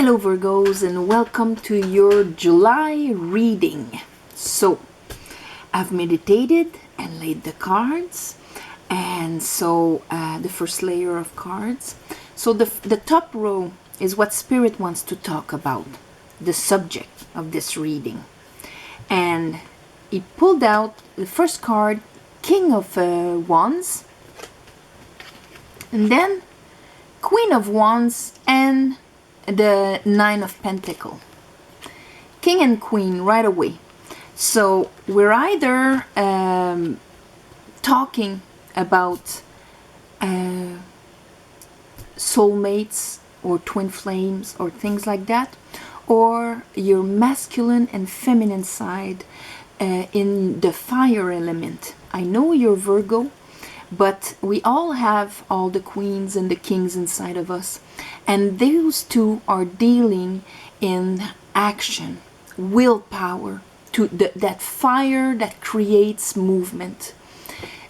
Hello Virgos, and welcome to your July reading. So I've meditated and laid the cards, and so the first layer of cards. So the top row is what Spirit wants to talk about, the subject of this reading. And he pulled out the first card, King of Wands, and then Queen of Wands, and the Nine of Pentacles. King and Queen right away. So we're either talking about soulmates or twin flames or things like that, or your masculine and feminine side in the fire element. I know you're Virgo, but we all have all the queens and the kings inside of us. And those two are dealing in action, willpower, to that fire that creates movement.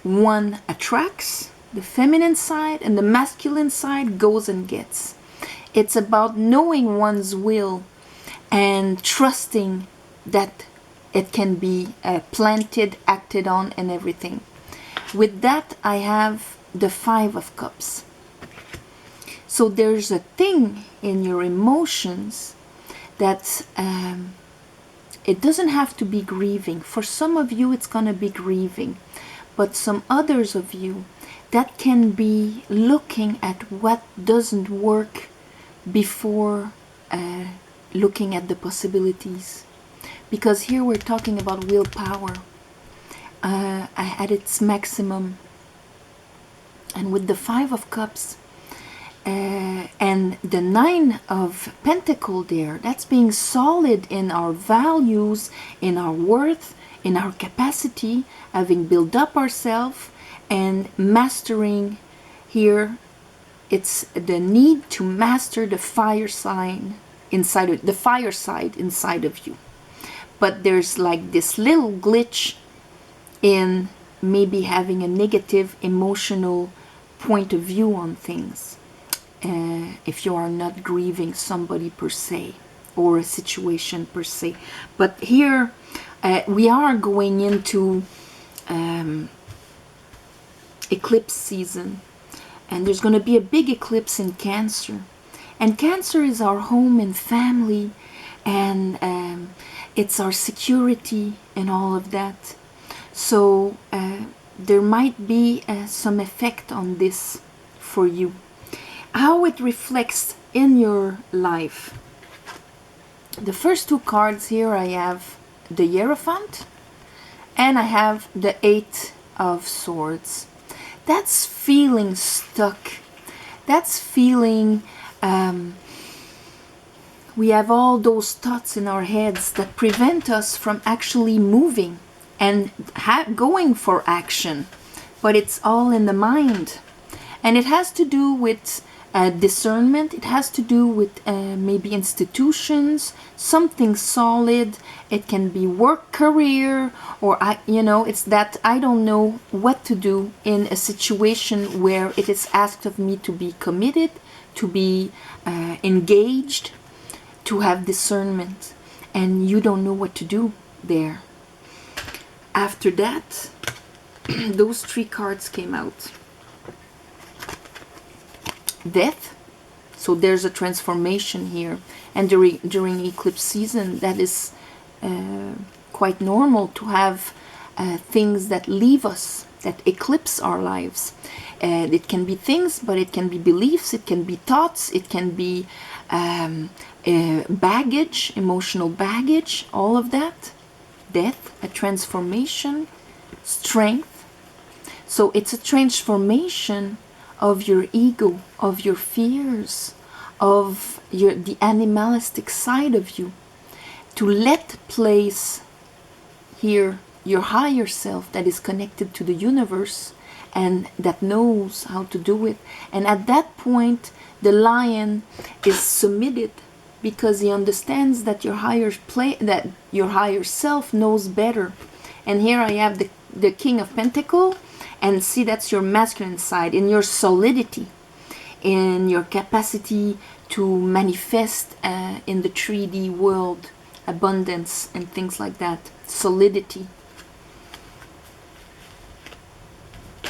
One attracts the feminine side, and the masculine side goes and gets. It's about knowing one's will and trusting that it can be planted, acted on, and everything. With that, I have the Five of Cups. So there's a thing in your emotions that it doesn't have to be grieving. For some of you, it's going to be grieving. But some others of you, that can be looking at what doesn't work before looking at the possibilities. Because here we're talking about willpower at its maximum. And with the Five of Cups and the Nine of Pentacles there, that's being solid in our values, in our worth, in our capacity, having built up ourselves and mastering here. It's the need to master the fire sign inside of the fire side inside of you. But there's like this little glitch in maybe having a negative emotional point of view on things if you are not grieving somebody per se or a situation per se. But here we are going into eclipse season, and there's going to be a big eclipse in Cancer, and Cancer is our home and family, and it's our security and all of that. So there might be some effect on this for you. How it reflects in your life. The first two cards here, I have the Hierophant and I have the Eight of Swords. That's feeling stuck. That's feeling we have all those thoughts in our heads that prevent us from actually moving and going for action, but it's all in the mind. And it has to do with discernment. It has to do with maybe institutions, something solid. It can be work, career, or it's that I don't know what to do in a situation where it is asked of me to be committed, to be engaged, to have discernment, and you don't know what to do there. After that, those three cards came out. Death. So there's a transformation here, and during eclipse season, that is quite normal to have things that leave us, that eclipse our lives. It can be things, but it can be beliefs, it can be thoughts, it can be baggage, emotional baggage, all of that. Death, a transformation, strength. So it's a transformation of your ego, of your fears, of the animalistic side of you, to let place here your higher self that is connected to the universe and that knows how to do it. And at that point, the lion is submitted because he understands that your higher self knows better. And here I have the King of Pentacles, and see, that's your masculine side, in your solidity, in your capacity to manifest in the 3D world, abundance and things like that, solidity.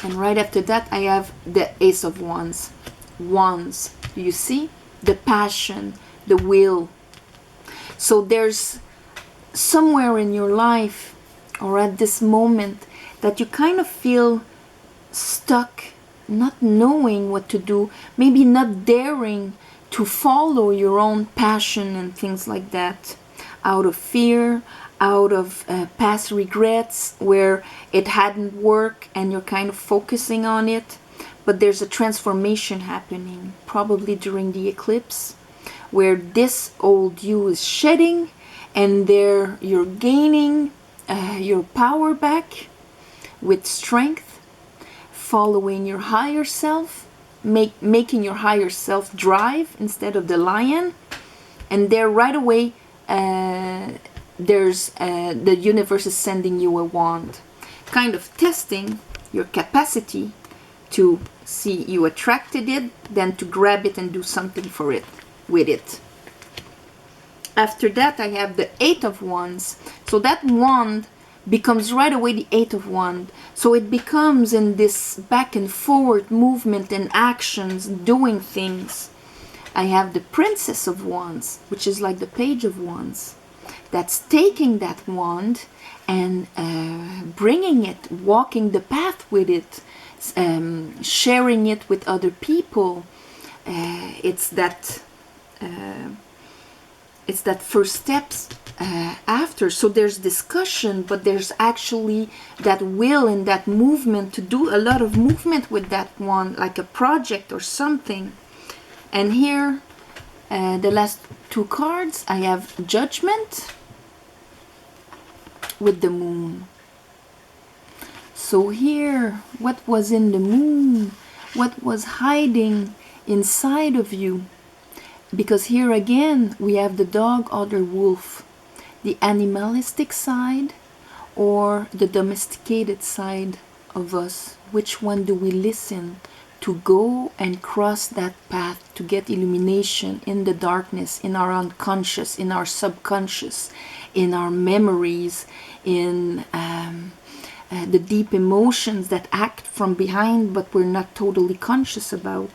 And right after that I have the Ace of Wands. Wands, do you see? The passion, the will. So there's somewhere in your life or at this moment that you kind of feel stuck, not knowing what to do, maybe not daring to follow your own passion and things like that, out of fear, out of past regrets where it hadn't worked and you're kind of focusing on it. But there's a transformation happening, probably during the eclipse, where this old you is shedding, and there you're gaining your power back with strength, following your higher self, making your higher self drive instead of the lion. And there right away there's the universe is sending you a wand, kind of testing your capacity to see you attracted it, then to grab it and do something for it with it. After that I have the Eight of Wands. So that wand becomes right away the Eight of Wands. So it becomes in this back and forward movement and actions, doing things. I have the Princess of Wands, which is like the Page of Wands. That's taking that wand and bringing it, walking the path with it, sharing it with other people. It's that first steps after. So there's discussion, but there's actually that will and that movement to do a lot of movement with that one, like a project or something. And here, the last two cards, I have Judgment with the Moon. So here, what was in the Moon? What was hiding inside of you? Because here again, we have the dog or the wolf, the animalistic side or the domesticated side of us. Which one do we listen to go and cross that path to get illumination in the darkness, in our unconscious, in our subconscious, in our memories, in the deep emotions that act from behind but we're not totally conscious about?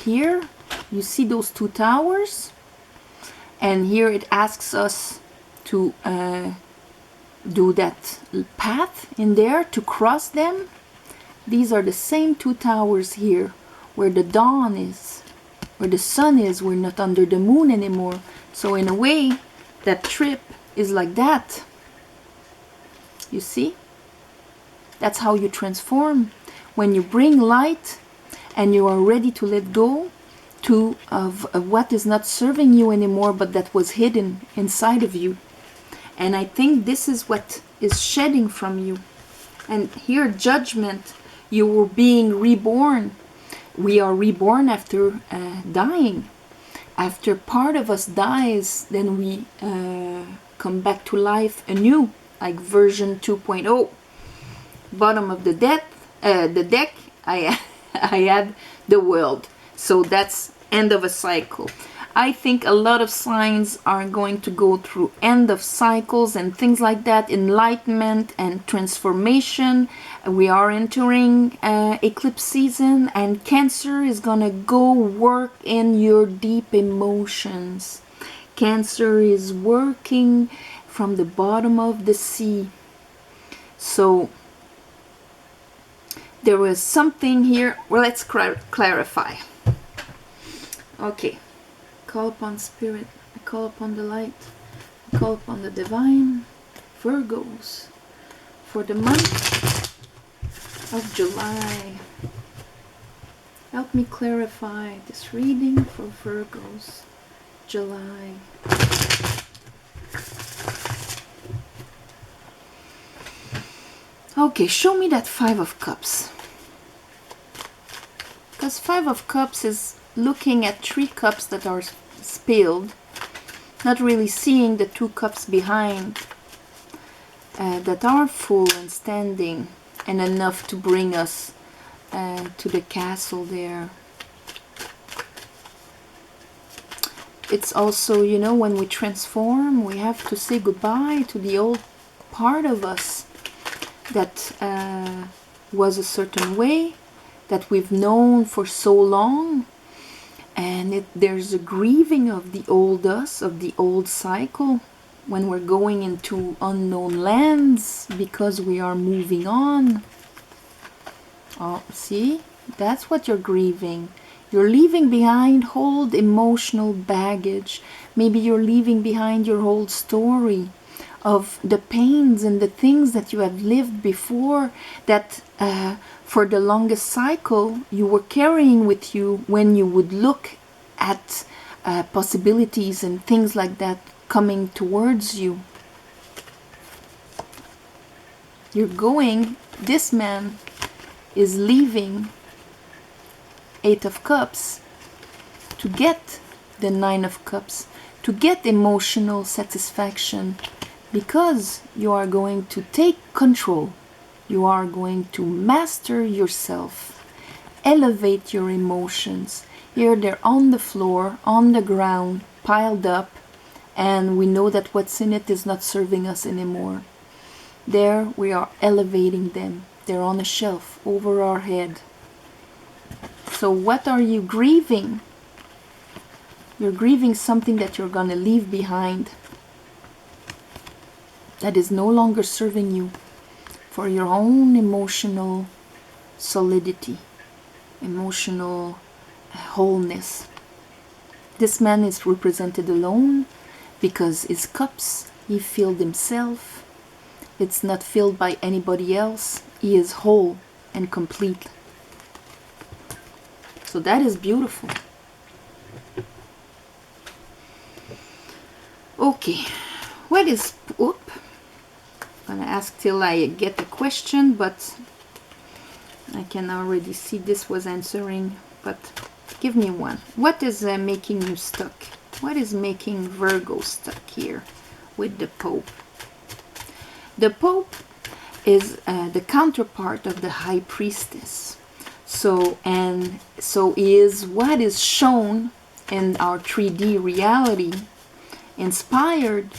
Here you see those two towers, and here it asks us to do that path in there, to cross them. These are the same two towers here, where the dawn is, where the sun is. We're not under the moon anymore. So in a way, that trip is like that. You see? That's how you transform. When you bring light and you are ready to let go of what is not serving you anymore, but that was hidden inside of you. And I think this is what is shedding from you. And here, Judgment, you were being reborn. We are reborn after dying. After part of us dies, then we come back to life anew, like version 2.0. Bottom of the deck, I had the World. So that's end of a cycle. I think a lot of signs are going to go through end of cycles and things like that, enlightenment and transformation. We are entering eclipse season, and Cancer is gonna go work in your deep emotions. Cancer is working from the bottom of the sea. So there was something here. Well, let's clarify. Okay. Call upon Spirit, I call upon the light, I call upon the divine. Virgos, for the month of July, help me clarify this reading for Virgos, July. Okay, show me that Five of Cups. Because Five of Cups is looking at three cups that are spilled, not really seeing the two cups behind that are full and standing and enough to bring us to the castle there. it's also, you know, when we transform, we have to say goodbye to the old part of us that was a certain way, that we've known for so long. And there's a grieving of the old us, of the old cycle, when we're going into unknown lands because we are moving on. Oh, see? That's what you're grieving. You're leaving behind old emotional baggage. Maybe you're leaving behind your old story of the pains and the things that you have lived before, that for the longest cycle you were carrying with you when you would look at possibilities and things like that coming towards you. You're going, this man is leaving Eight of Cups to get the Nine of Cups, to get emotional satisfaction, because you are going to take control. You are going to master yourself, elevate your emotions. Here they're on the floor, on the ground, piled up, and we know that what's in it is not serving us anymore. There we are elevating them. They're on a shelf over our head. So what are you grieving? You're grieving something that you're going to leave behind, that is no longer serving you for your own emotional solidity, emotional wholeness. This man is represented alone because his cups, he filled himself. It's not filled by anybody else. He is whole and complete. So that is beautiful. Okay, what is... I'm gonna ask till I get the question, but I can already see this was answering, but give me one. What is making you stuck? What is making Virgo stuck here with the Pope? The Pope is the counterpart of the High Priestess. So is what is shown in our 3D reality, inspired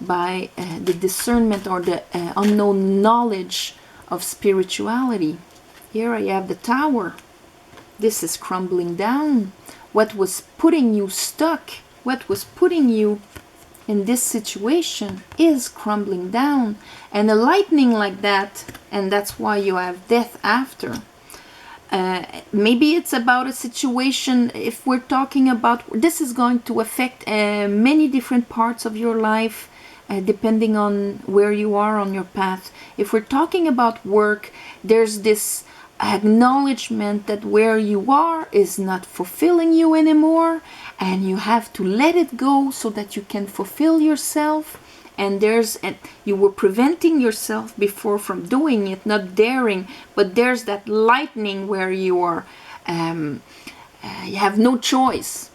by the discernment or the unknown knowledge of spirituality. Here I have the Tower. This is crumbling down. What was putting you stuck, what was putting you in this situation is crumbling down. And a lightning like that, and that's why you have death after. Maybe it's about a situation, if we're talking about, this is going to affect many different parts of your life, depending on where you are on your path. If we're talking about work, there's this acknowledgement that where you are is not fulfilling you anymore, and you have to let it go so that you can fulfill yourself. And you were preventing yourself before from doing it, not daring, but there's that lightning where you are, you have no choice,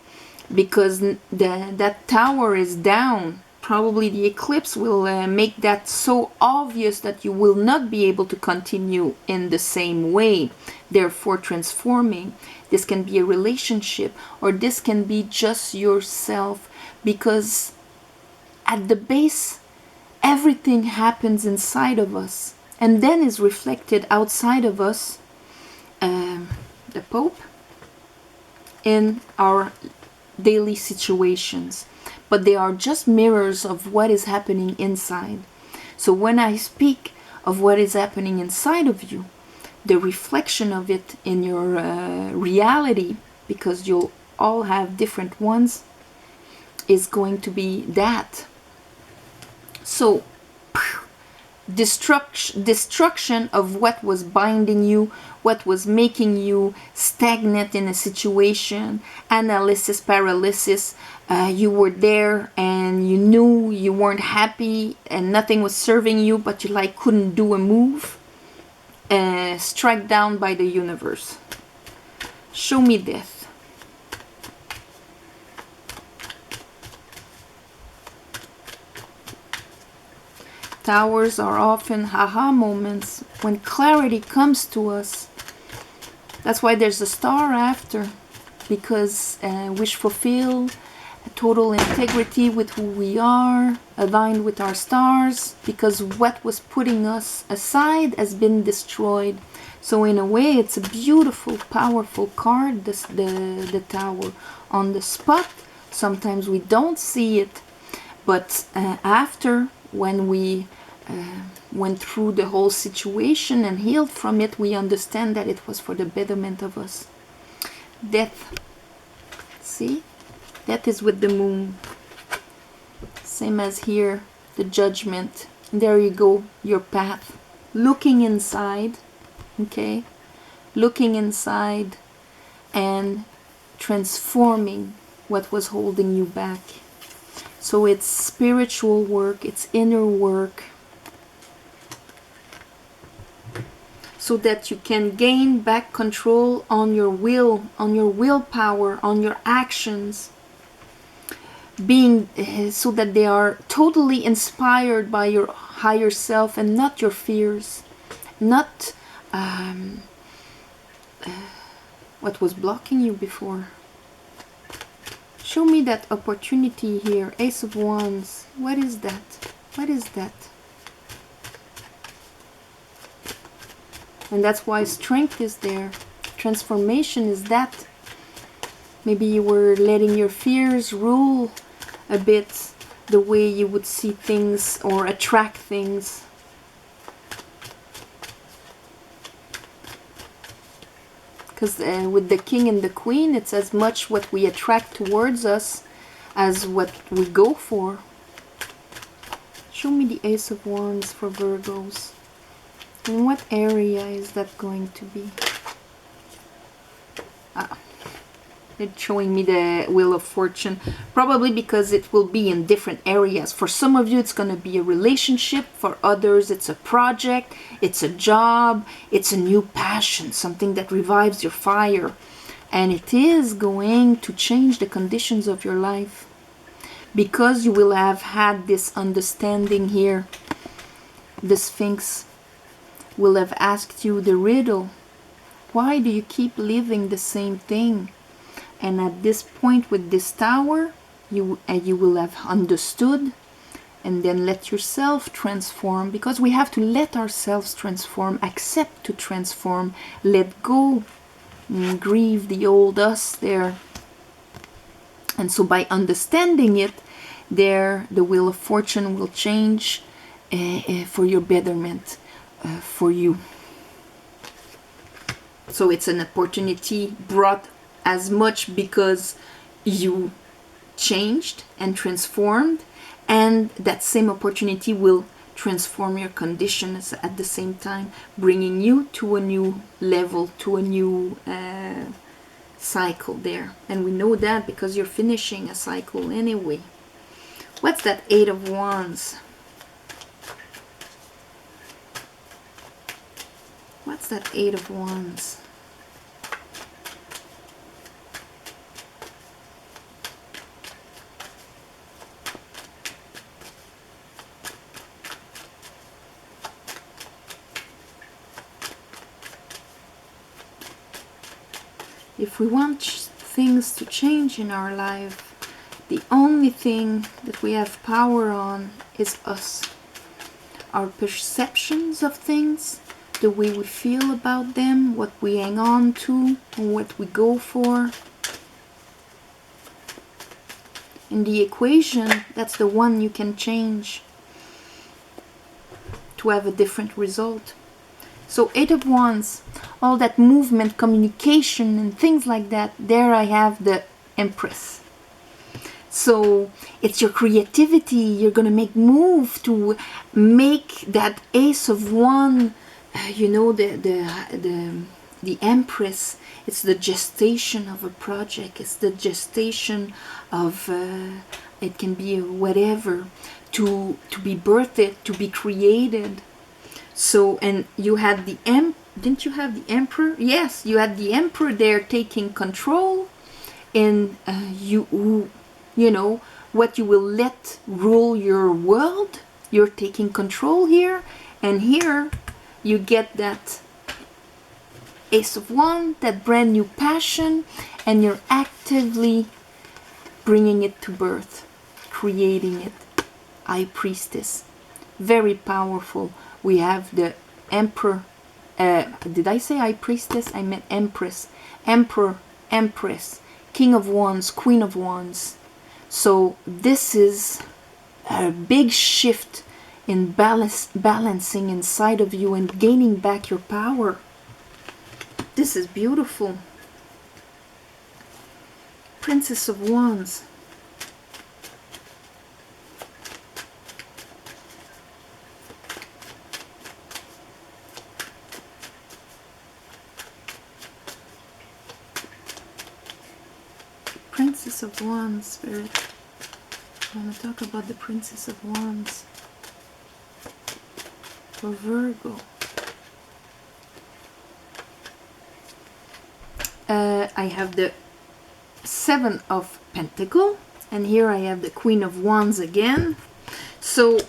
because that tower is down. Probably the eclipse will make that so obvious that you will not be able to continue in the same way, therefore transforming. This can be a relationship, or this can be just yourself, because at the base, everything happens inside of us and then is reflected outside of us, the Pope, in our daily situations. But they are just mirrors of what is happening inside. So when I speak of what is happening inside of you, the reflection of it in your reality, because you'll all have different ones, is going to be that. So destruction of what was binding you, what was making you stagnant in a situation, analysis paralysis. You were there and you knew you weren't happy and nothing was serving you, but you couldn't do a move. Struck down by the universe. Show me death. Towers are often aha moments when clarity comes to us. That's why there's a star after, because wish fulfilled, total integrity with who we are, aligned with our stars, because what was putting us aside has been destroyed. So in a way, it's a beautiful, powerful card, the Tower. On the spot, sometimes we don't see it, but after, when we went through the whole situation and healed from it, we understand that it was for the betterment of us. Death. See? Death is with the moon. Same as here, the judgment. There you go, your path. Looking inside, okay? Looking inside and transforming what was holding you back. So it's spiritual work, it's inner work, so that you can gain back control on your will, on your willpower, on your actions, being so that they are totally inspired by your higher self and not your fears, not what was blocking you before. Show me that opportunity here. Ace of Wands. What is that? What is that? And that's why strength is there. Transformation is that. Maybe you were letting your fears rule a bit the way you would see things or attract things. Because with the King and the Queen, it's as much what we attract towards us as what we go for. Show me the Ace of Wands for Virgos. In what area is that going to be? It's showing me the Wheel of Fortune. Probably because it will be in different areas. For some of you, it's going to be a relationship. For others, it's a project. It's a job. It's a new passion. Something that revives your fire. And it is going to change the conditions of your life. Because you will have had this understanding here. The Sphinx will have asked you the riddle. Why do you keep living the same thing? And at this point with this Tower, you will have understood, and then let yourself transform, because we have to let ourselves transform, accept to transform, let go, and grieve the old us there. And so by understanding it, there the Wheel of Fortune will change for your betterment, for you. So it's an opportunity brought as much because you changed and transformed, and that same opportunity will transform your conditions at the same time, bringing you to a new level, to a new cycle there. And we know that because you're finishing a cycle anyway. What's that Eight of Wands? What's that Eight of Wands? If we want things to change in our life, the only thing that we have power on is us. Our perceptions of things, the way we feel about them, what we hang on to, and what we go for. In the equation, that's the one you can change to have a different result. So Eight of Wands, all that movement, communication and things like that, there I have the Empress. So it's your creativity, you're going to make move to make that Ace of Wands, you know, the Empress. It's the gestation of a project, it's the gestation of, it can be whatever, to be birthed, to be created. So, and you had the didn't you have the Emperor? Yes, you had the Emperor there taking control, and you know, what you will let rule your world. You're taking control here, and here you get that Ace of Wands, that brand new passion, and you're actively bringing it to birth, creating it. High Priestess, very powerful. We have the Emperor. Did I say High Priestess? I meant Empress. Emperor, Empress, King of Wands, Queen of Wands. So this is a big shift in balancing inside of you and gaining back your power. This is beautiful. Princess of Wands. Princess of Wands, Spirit. I want to talk about the Princess of Wands for Virgo. I have the Seven of Pentacles, and here I have the Queen of Wands again. So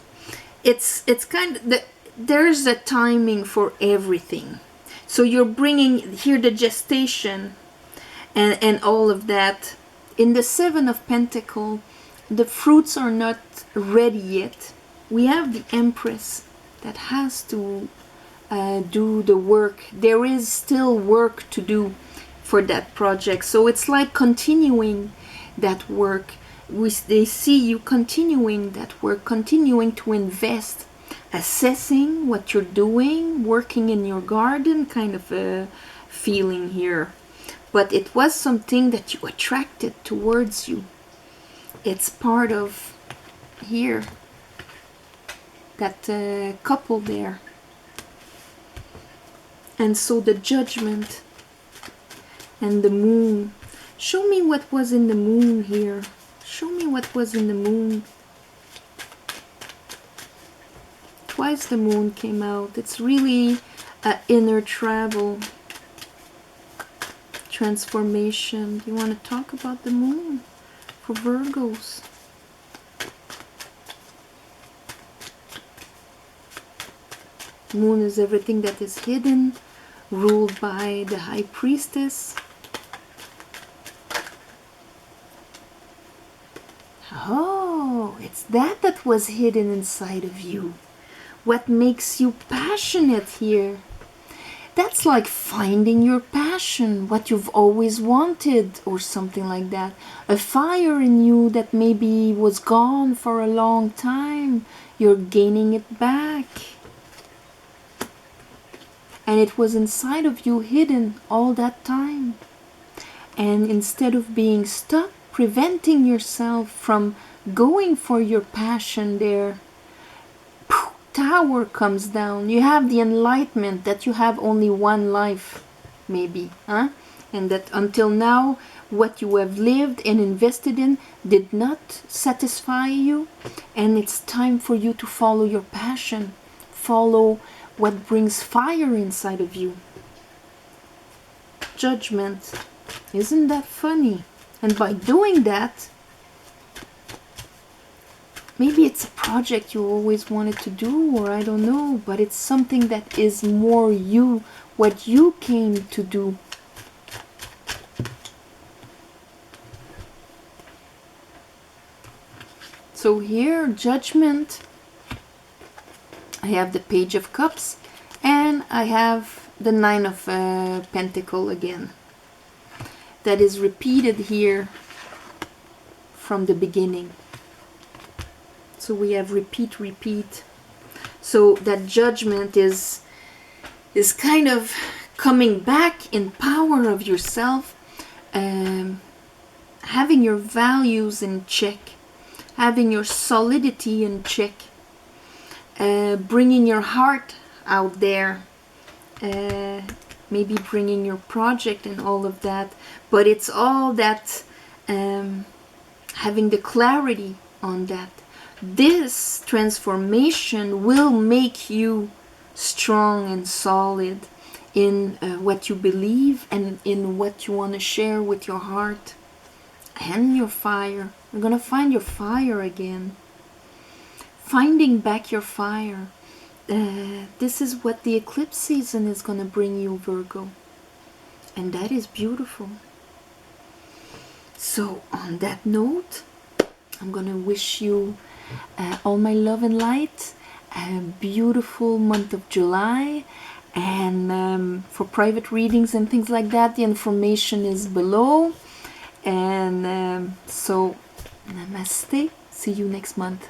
it's kind of there's a timing for everything. So you're bringing here the gestation and all of that. In the Seven of Pentacles, the fruits are not ready yet. We have the Empress that has to do the work. There is still work to do for that project. So it's like continuing that work. They see you continuing that work, continuing to invest, assessing what you're doing, working in your garden, kind of a feeling here. But it was something that you attracted towards you. It's part of here, that couple there. And so the Judgment and the Moon. Show me what was in the Moon here. Show me what was in the Moon. Twice the Moon came out. It's really inner travel, transformation. You want to talk about the Moon for Virgos? Moon is everything that is hidden, ruled by the High Priestess. Oh, it's that was hidden inside of you. What makes you passionate here? That's like finding your passion, what you've always wanted, or something like that. A fire in you that maybe was gone for a long time. You're gaining it back. And it was inside of you, hidden all that time. And instead of being stuck, preventing yourself from going for your passion there, tower comes down. You have the enlightenment that you have only one life, maybe, huh? And that until now, what you have lived and invested in did not satisfy you, and it's time for you to follow your passion, follow what brings fire inside of you. Judgment. Isn't that funny? And by doing that, maybe it's a project you always wanted to do, or I don't know, but it's something that is more you, what you came to do. So here, Judgment, I have the Page of Cups, and I have the Nine of Pentacles again. That is repeated here from the beginning. So we have repeat, repeat. So that Judgment is kind of coming back in power of yourself, having your values in check, having your solidity in check, bringing your heart out there, maybe bringing your project and all of that. But it's all that, having the clarity on that. This transformation will make you strong and solid in what you believe and in what you want to share with your heart and your fire. You're going to find your fire again. Finding back your fire. This is what the eclipse season is going to bring you, Virgo. And that is beautiful. So on that note, I'm gonna wish you all my love and light, a beautiful month of July. And for private readings and things like that, the information is below. And so namaste, see you next month.